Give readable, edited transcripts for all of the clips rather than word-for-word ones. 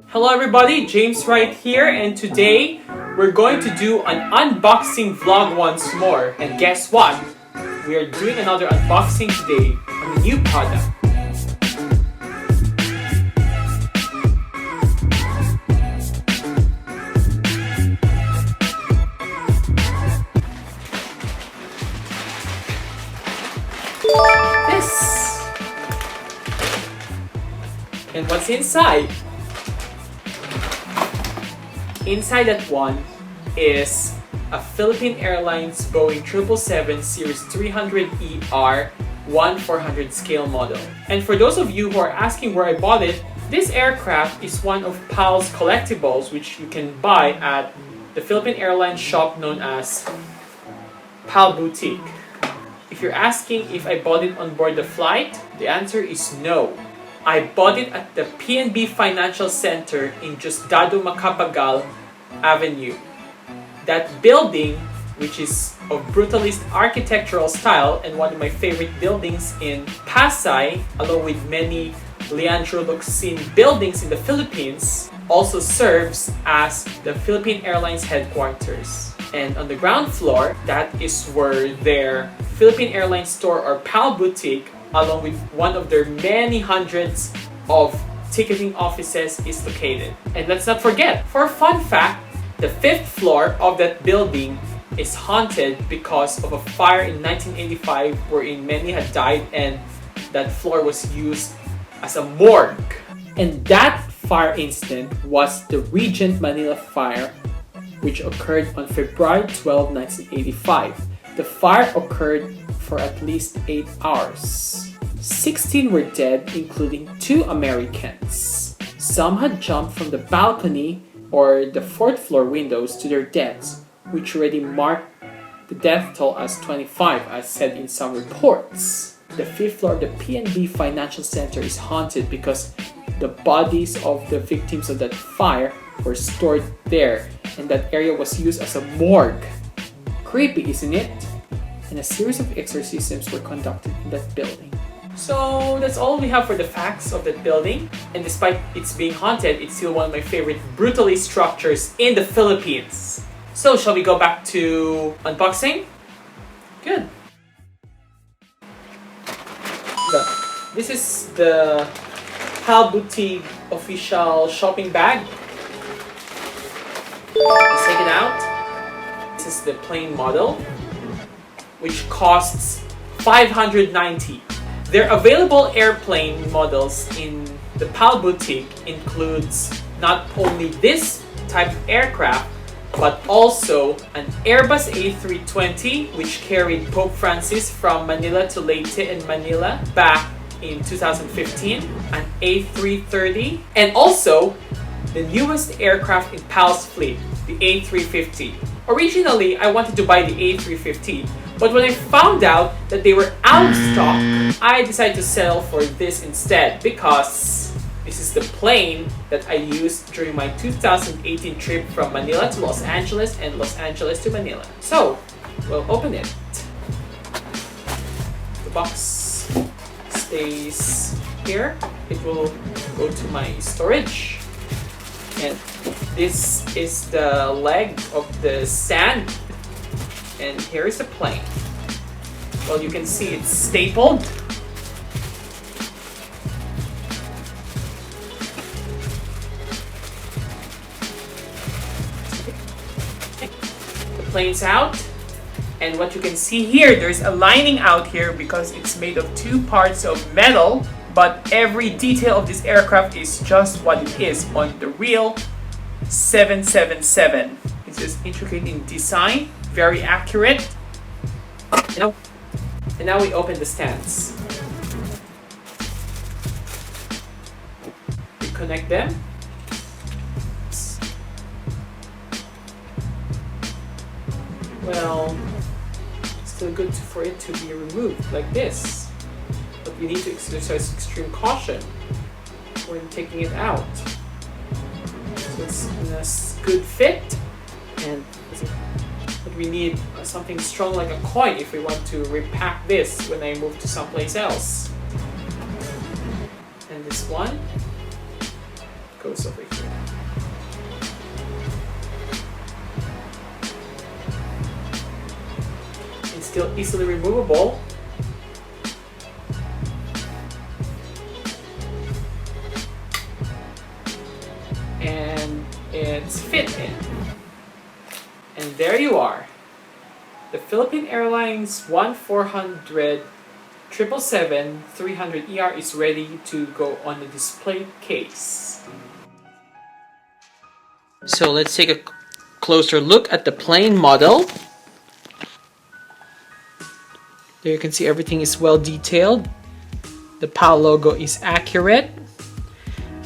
Hello everybody, James right here, and today we're going to do an unboxing vlog once more. And guess what? We are doing another unboxing today on a new product. This! And what's inside? Inside that one is a Philippine Airlines Boeing 777 Series 300ER 1/400 scale model. And for those of you who are asking where I bought it, this aircraft is one of PAL's collectibles which you can buy at the Philippine Airlines shop known as PAL Boutique. If you're asking if I bought it on board the flight, the answer is no. I bought it at the PNB Financial Center in Diosdado Macapagal Avenue. That building, which is of brutalist architectural style and one of my favorite buildings in Pasay, along with many Leandro Locsin buildings in the Philippines, also serves as the Philippine Airlines headquarters. And on the ground floor, that is where their Philippine Airlines store or PAL Boutique, along with one of their many hundreds of ticketing offices, is located. And let's not forget, for a fun fact, the 5th floor of that building is haunted because of a fire in 1985 wherein many had died and that floor was used as a morgue. And that fire incident was the Regent Manila fire, which occurred on February 12, 1985. The fire occurred for at least 8 hours. 16 were dead, including 2 Americans. Some had jumped from the balcony or the 4th floor windows to their deaths, which already marked the death toll as 25, as said in some reports. The 5th floor of the PNB Financial Center is haunted because the bodies of the victims of that fire were stored there, and that area was used as a morgue. Creepy, isn't it? And a series of exorcisms were conducted in that building. So that's all we have for the facts of that building. And despite it's being haunted, it's still one of my favorite brutalist structures in the Philippines. So shall we go back to unboxing? Good. This is the PAL Boutique official shopping bag. Let's take it out. This is the plain model, which costs $590. Their available airplane models in the PAL Boutique includes not only this type of aircraft, but also an Airbus A320, which carried Pope Francis from Manila to Leyte and Manila back in 2015, an A330, and also the newest aircraft in PAL's fleet, the A350. Originally, I wanted to buy the A350, but when I found out that they were out of stock, I decided to settle for this instead because this is the plane that I used during my 2018 trip from Manila to Los Angeles and Los Angeles to Manila. So, we'll open it. The box stays here. It will go to my storage. And this is the leg of the stand. And here is the plane. Well, you can see it's stapled. The plane's out. And what you can see here, there's a lining out here because it's made of 2 parts of metal. But every detail of this aircraft is just what it is on the real 777. It's just intricate in design, very accurate. And now we open the stands. We connect them. Well, it's still good for it to be removed like this. But we need to exercise extreme caution when taking it out. So it's in a good fit, and but we need something strong like a coin if we want to repack this when I move to someplace else. And this one goes over here. still easily removable. And it's fit in. And there you are. The Philippine Airlines 1400 777-300ER is ready to go on the display case. So let's take a closer look at the plane model. There you can see everything is well detailed. The PAL logo is accurate,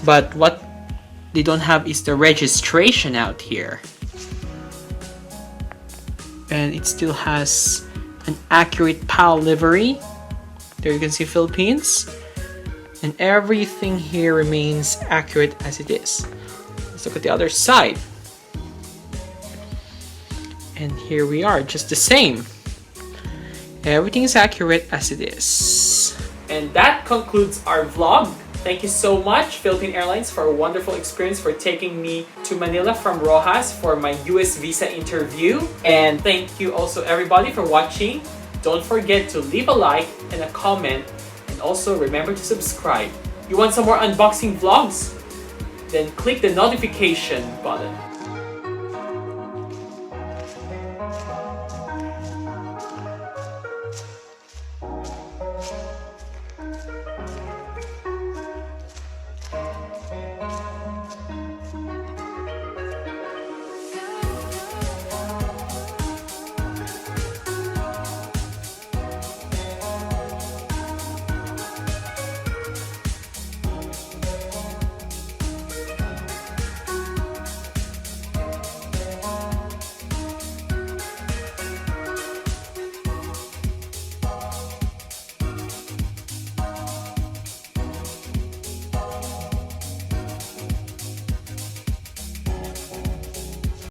but what they don't have is the registration out here. And it still has an accurate PAL livery. There you can see Philippines. And everything here remains accurate as it is. Let's look at the other side. And here we are, just the same. Everything is accurate as it is. And that concludes our vlog. Thank you so much, Philippine Airlines, for a wonderful experience, for taking me to Manila from Rojas for my US visa interview. And thank you also everybody for watching. Don't forget to leave a like and a comment, and also remember to subscribe. You want some more unboxing vlogs? Then click the notification button.